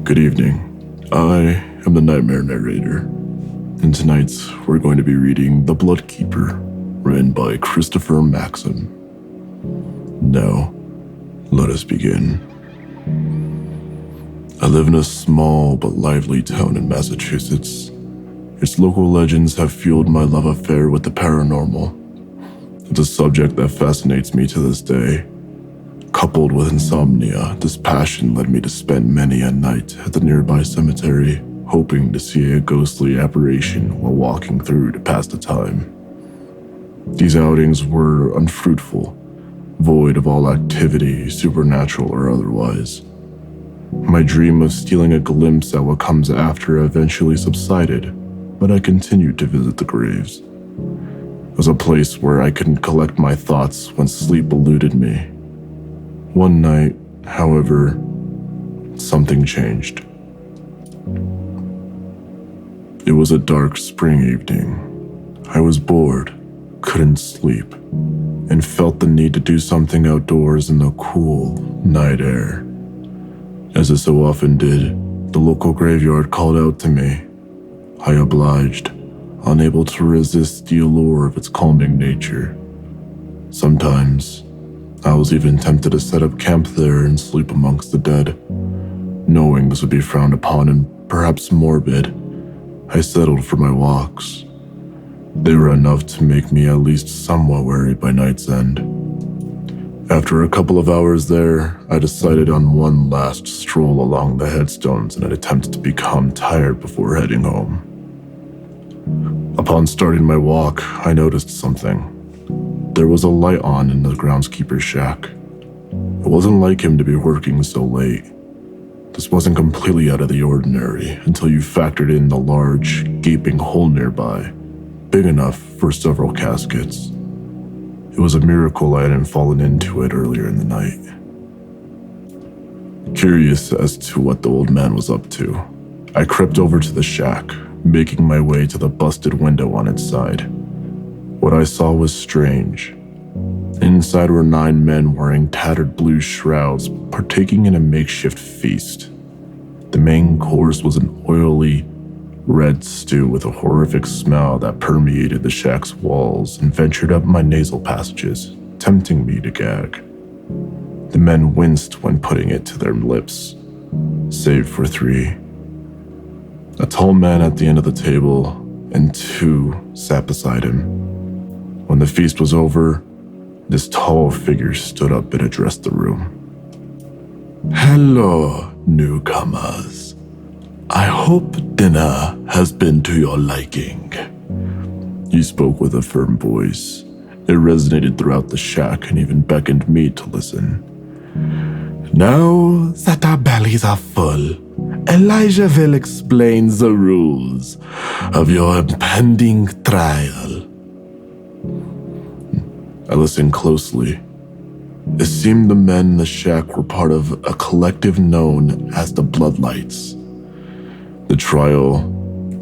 Good evening. I am the Nightmare Narrator, and tonight we're going to be reading The Blood Keeper, written by Christopher Maxim. Now, let us begin. I live in a small but lively town in Massachusetts. Its local legends have fueled my love affair with the paranormal. It's a subject that fascinates me to this day. Coupled with insomnia, this passion led me to spend many a night at the nearby cemetery, hoping to see a ghostly apparition while walking through to pass the time. These outings were unfruitful, void of all activity, supernatural or otherwise. My dream of stealing a glimpse at what comes after eventually subsided, but I continued to visit the graves. It was a place where I couldn't collect my thoughts when sleep eluded me. One night, however, something changed. It was a dark spring evening. I was bored, couldn't sleep, and felt the need to do something outdoors in the cool night air. As it so often did, the local graveyard called out to me. I obliged, unable to resist the allure of its calming nature. Sometimes, I was even tempted to set up camp there and sleep amongst the dead. Knowing this would be frowned upon and perhaps morbid, I settled for my walks. They were enough to make me at least somewhat wary by night's end. After a couple of hours there, I decided on one last stroll along the headstones in an attempt to become tired before heading home. Upon starting my walk, I noticed something. There was a light on in the groundskeeper's shack. It wasn't like him to be working so late. This wasn't completely out of the ordinary until you factored in the large, gaping hole nearby, big enough for several caskets. It was a miracle I hadn't fallen into it earlier in the night. Curious as to what the old man was up to, I crept over to the shack, making my way to the busted window on its side. What I saw was strange. Inside were 9 men wearing tattered blue shrouds, partaking in a makeshift feast. The main course was an oily, red stew with a horrific smell that permeated the shack's walls and ventured up my nasal passages, tempting me to gag. The men winced when putting it to their lips, save for 3. A tall man at the end of the table, and 2 sat beside him. When the feast was over, this tall figure stood up and addressed the room. "Hello, newcomers. I hope dinner has been to your liking." He spoke with a firm voice. It resonated throughout the shack and even beckoned me to listen. "Now that our bellies are full, Elijah will explain the rules of your impending trial." I listened closely. It seemed the men in the shack were part of a collective known as the Bloodlights. The trial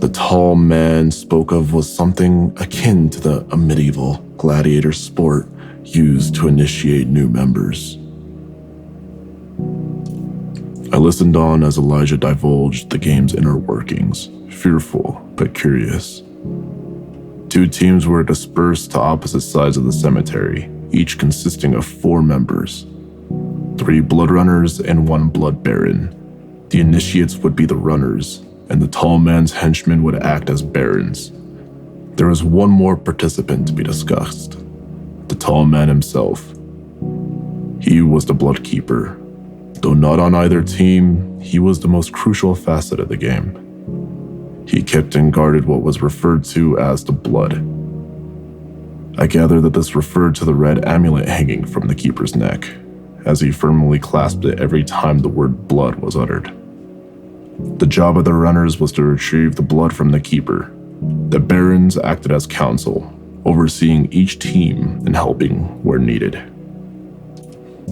the tall man spoke of was something akin to a medieval gladiator sport used to initiate new members. I listened on as Elijah divulged the game's inner workings, fearful but curious. 2 teams were dispersed to opposite sides of the cemetery, each consisting of 4 members. 3 blood runners and 1 blood baron. The initiates would be the runners, and the tall man's henchmen would act as barons. There was one more participant to be discussed, the tall man himself. He was the blood keeper. Though not on either team, he was the most crucial facet of the game. He kept and guarded what was referred to as the blood. I gather that this referred to the red amulet hanging from the keeper's neck, as he firmly clasped it every time the word blood was uttered. The job of the runners was to retrieve the blood from the keeper. The barons acted as counsel, overseeing each team and helping where needed.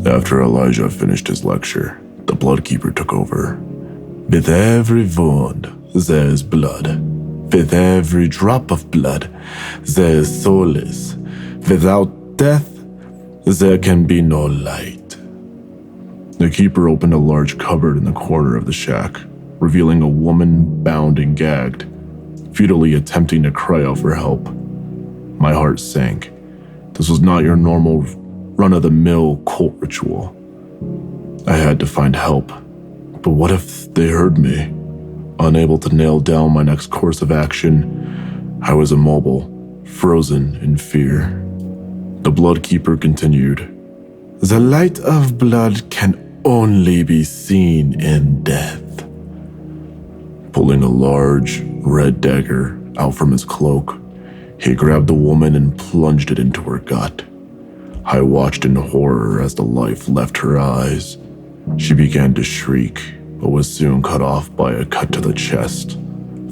After Elijah finished his lecture, the blood keeper took over. "With every wound, there is blood. With every drop of blood, there is solace. Without death, there can be no light." The keeper opened a large cupboard in the corner of the shack, revealing a woman bound and gagged, futilely attempting to cry out for help. My heart sank. This was not your normal run-of-the-mill cult ritual. I had to find help. But what if they heard me? Unable to nail down my next course of action, I was immobile, frozen in fear. The Bloodkeeper continued. The light of blood can only be seen in death. Pulling a large, red dagger out from his cloak, he grabbed the woman and plunged it into her gut. I watched in horror as the life left her eyes. She began to shriek, but was soon cut off by a cut to the chest,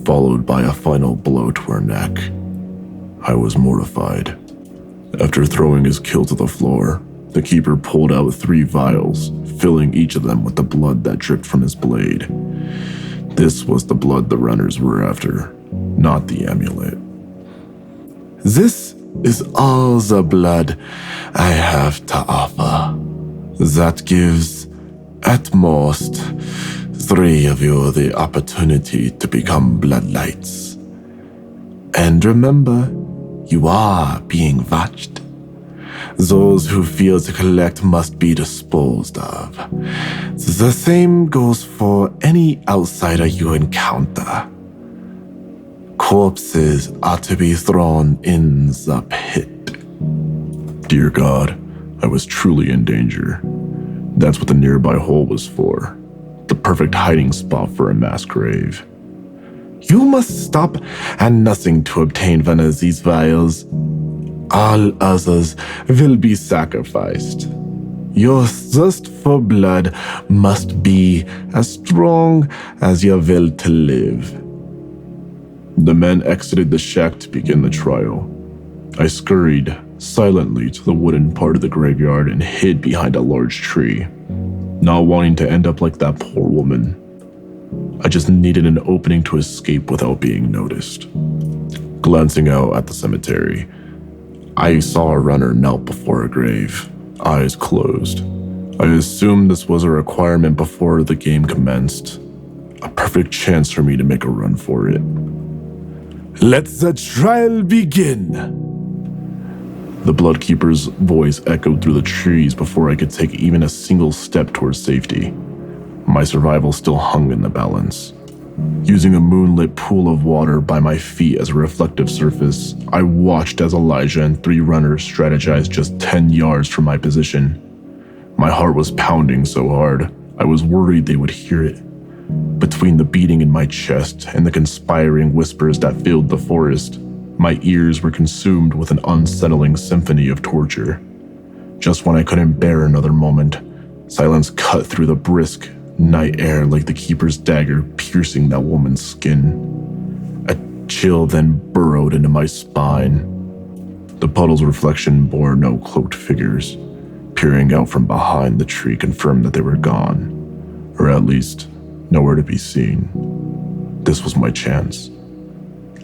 followed by a final blow to her neck. I was mortified. After throwing his kill to the floor, the Keeper pulled out 3 vials, filling each of them with the blood that dripped from his blade. This was the blood the runners were after, not the amulet. This is all the blood I have to offer. That gives, at most, 3 of you the opportunity to become bloodlights. And remember, you are being watched. Those who fail to collect must be disposed of. The same goes for any outsider you encounter. Corpses are to be thrown in the pit. Dear God, I was truly in danger. That's what the nearby hole was for. The perfect hiding spot for a mass grave. You must stop at nothing to obtain one of these vials. All others will be sacrificed. Your thirst for blood must be as strong as your will to live. The men exited the shack to begin the trial. I scurried silently to the wooden part of the graveyard and hid behind a large tree, not wanting to end up like that poor woman. I just needed an opening to escape without being noticed. Glancing out at the cemetery, I saw a runner knelt before a grave, eyes closed. I assumed this was a requirement before the game commenced, a perfect chance for me to make a run for it. Let the trial begin! The Bloodkeeper's voice echoed through the trees before I could take even a single step towards safety. My survival still hung in the balance. Using a moonlit pool of water by my feet as a reflective surface, I watched as Elijah and 3 runners strategized just 10 yards from my position. My heart was pounding so hard, I was worried they would hear it. Between the beating in my chest and the conspiring whispers that filled the forest, my ears were consumed with an unsettling symphony of torture. Just when I couldn't bear another moment, silence cut through the brisk night air like the Keeper's dagger piercing that woman's skin. A chill then burrowed into my spine. The puddle's reflection bore no cloaked figures. Peering out from behind the tree confirmed that they were gone, or at least nowhere to be seen. This was my chance.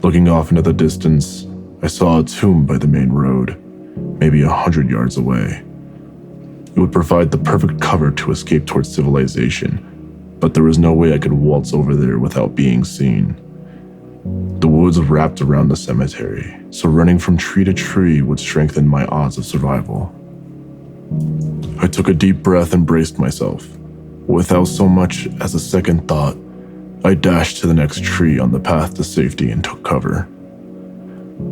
Looking off into the distance, I saw a tomb by the main road, maybe 100 yards away. It would provide the perfect cover to escape towards civilization, but there was no way I could waltz over there without being seen. The woods wrapped around the cemetery, so running from tree to tree would strengthen my odds of survival. I took a deep breath and braced myself. Without so much as a second thought, I dashed to the next tree on the path to safety and took cover.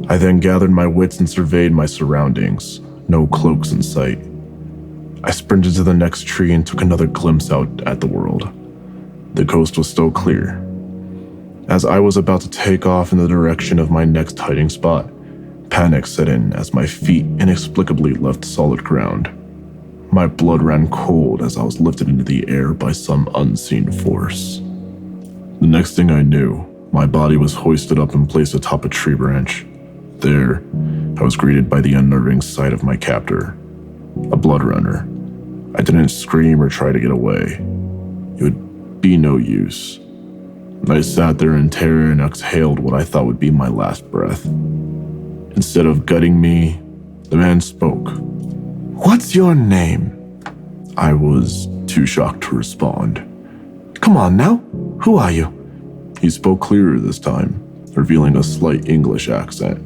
I then gathered my wits and surveyed my surroundings, no cloaks in sight. I sprinted to the next tree and took another glimpse out at the world. The coast was still clear. As I was about to take off in the direction of my next hiding spot, panic set in as my feet inexplicably left solid ground. My blood ran cold as I was lifted into the air by some unseen force. The next thing I knew, my body was hoisted up and placed atop a tree branch. There, I was greeted by the unnerving sight of my captor, a blood runner. I didn't scream or try to get away. It would be no use. I sat there in terror and exhaled what I thought would be my last breath. Instead of gutting me, the man spoke. "What's your name?" I was too shocked to respond. "Come on now, Who are you? He spoke clearer this time, revealing a slight English accent.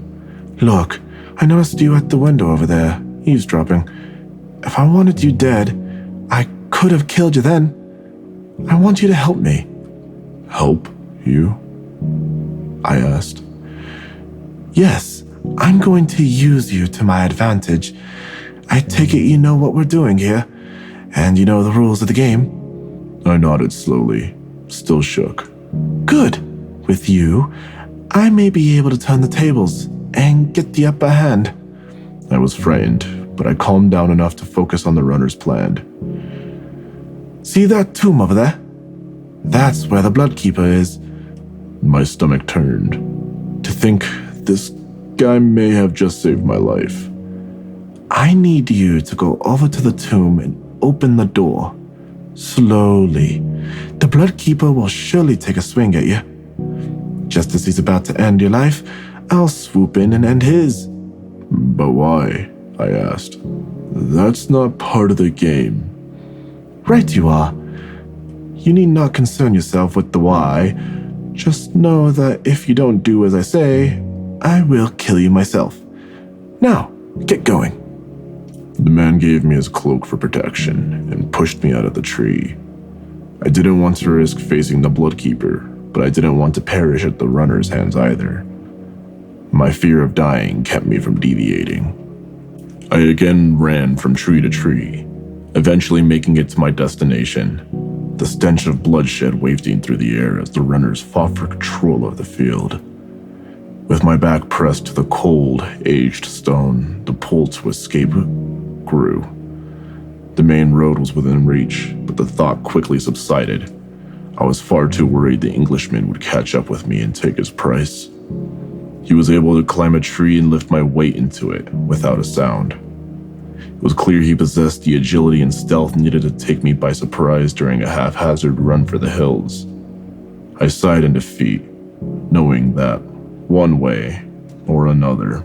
Look, I noticed you at the window over there, eavesdropping. If I wanted you dead, I could have killed you then. I want you to help me. Help you? I asked. Yes, I'm going to use you to my advantage. I take it you know what we're doing here, and you know the rules of the game. I nodded slowly, still shook. Good. With you, I may be able to turn the tables and get the upper hand. I was frightened, but I calmed down enough to focus on the runner's plan. See that tomb over there? That's where the Bloodkeeper is. My stomach turned. To think this guy may have just saved my life. I need you to go over to the tomb and open the door. Slowly. The Bloodkeeper will surely take a swing at you. Just as he's about to end your life, I'll swoop in and end his. But why? I asked. That's not part of the game. Right you are. You need not concern yourself with the why. Just know that if you don't do as I say, I will kill you myself. Now, get going. The man gave me his cloak for protection and pushed me out of the tree. I didn't want to risk facing the Bloodkeeper, but I didn't want to perish at the runner's hands either. My fear of dying kept me from deviating. I again ran from tree to tree, eventually making it to my destination. The stench of bloodshed wafting through the air as the runners fought for control of the field. With my back pressed to the cold, aged stone, the pull to escape grew. The main road was within reach, but the thought quickly subsided. I was far too worried the Englishman would catch up with me and take his price. He was able to climb a tree and lift my weight into it without a sound. It was clear he possessed the agility and stealth needed to take me by surprise during a haphazard run for the hills. I sighed in defeat, knowing that, one way or another,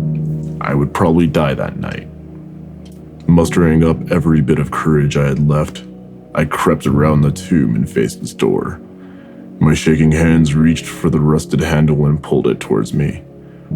I would probably die that night. Mustering up every bit of courage I had left, I crept around the tomb and faced its door. My shaking hands reached for the rusted handle and pulled it towards me.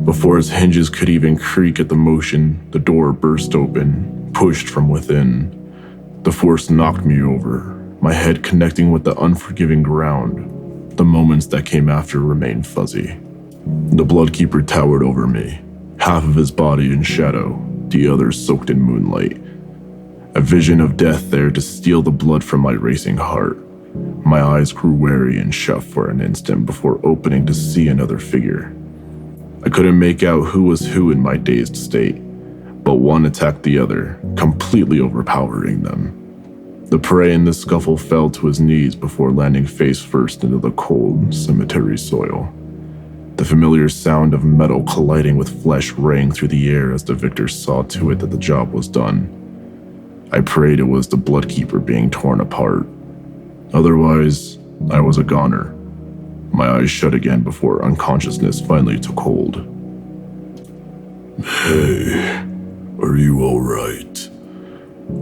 Before its hinges could even creak at the motion, the door burst open, pushed from within. The force knocked me over, my head connecting with the unforgiving ground. The moments that came after remained fuzzy. The Bloodkeeper towered over me, half of his body in shadow, the other soaked in moonlight. A vision of death there to steal the blood from my racing heart. My eyes grew wary and shut for an instant before opening to see another figure. I couldn't make out who was who in my dazed state, but one attacked the other, completely overpowering them. The prey in the scuffle fell to his knees before landing face first into the cold cemetery soil. The familiar sound of metal colliding with flesh rang through the air as the victor saw to it that the job was done. I prayed it was the Bloodkeeper being torn apart. Otherwise, I was a goner. My eyes shut again before unconsciousness finally took hold. Hey, are you all right?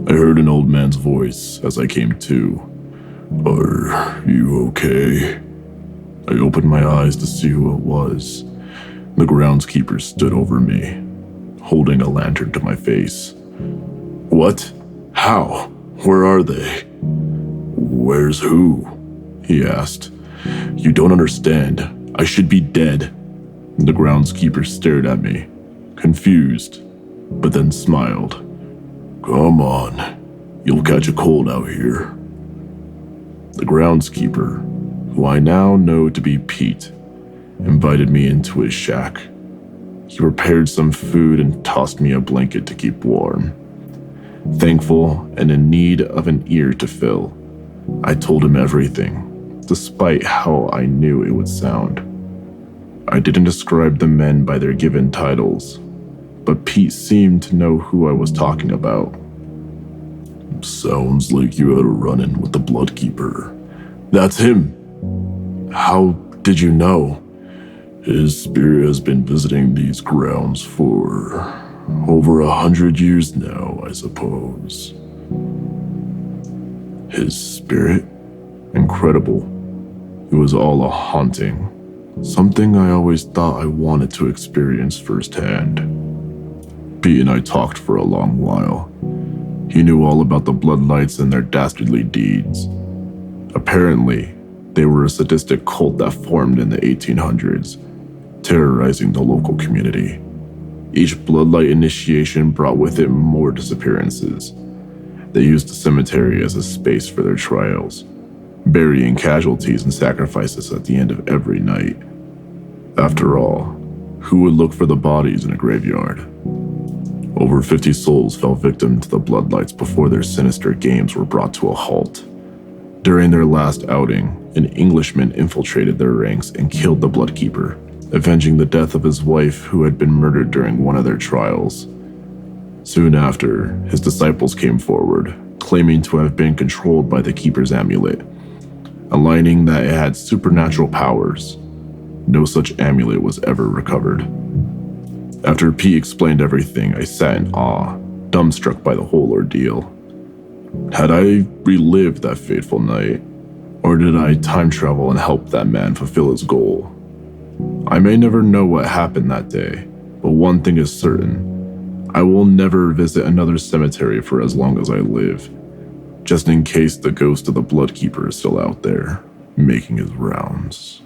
I heard an old man's voice as I came to. Are you okay? I opened my eyes to see who it was. The groundskeeper stood over me, holding a lantern to my face. What? How? Where are they? Where's who? He asked. You don't understand. I should be dead. The groundskeeper stared at me, confused, but then smiled. Come on, you'll catch a cold out here. The groundskeeper, who I now know to be Pete, invited me into his shack. He prepared some food and tossed me a blanket to keep warm. Thankful and in need of an ear to fill, I told him everything, despite how I knew it would sound. I didn't describe the men by their given titles, but Pete seemed to know who I was talking about. Sounds like you had a run-in with the Bloodkeeper. That's him. How did you know? His spirit has been visiting these grounds for over 100 years now, I suppose. His spirit? Incredible. It was all a haunting, something I always thought I wanted to experience firsthand. Pete and I talked for a long while. He knew all about the Bloodlights and their dastardly deeds. Apparently, they were a sadistic cult that formed in the 1800s, terrorizing the local community. Each Bloodlight initiation brought with it more disappearances. They used the cemetery as a space for their trials, burying casualties and sacrifices at the end of every night. After all, who would look for the bodies in a graveyard? Over 50 souls fell victim to the Bloodlights before their sinister games were brought to a halt. During their last outing, an Englishman infiltrated their ranks and killed the Bloodkeeper, avenging the death of his wife who had been murdered during one of their trials. Soon after, his disciples came forward, claiming to have been controlled by the Keeper's amulet, aligning that it had supernatural powers. No such amulet was ever recovered. After Pete explained everything, I sat in awe, dumbstruck by the whole ordeal. Had I relived that fateful night, or did I time travel and help that man fulfill his goal? I may never know what happened that day, but one thing is certain. I will never visit another cemetery for as long as I live, just in case the ghost of the Bloodkeeper is still out there, making his rounds.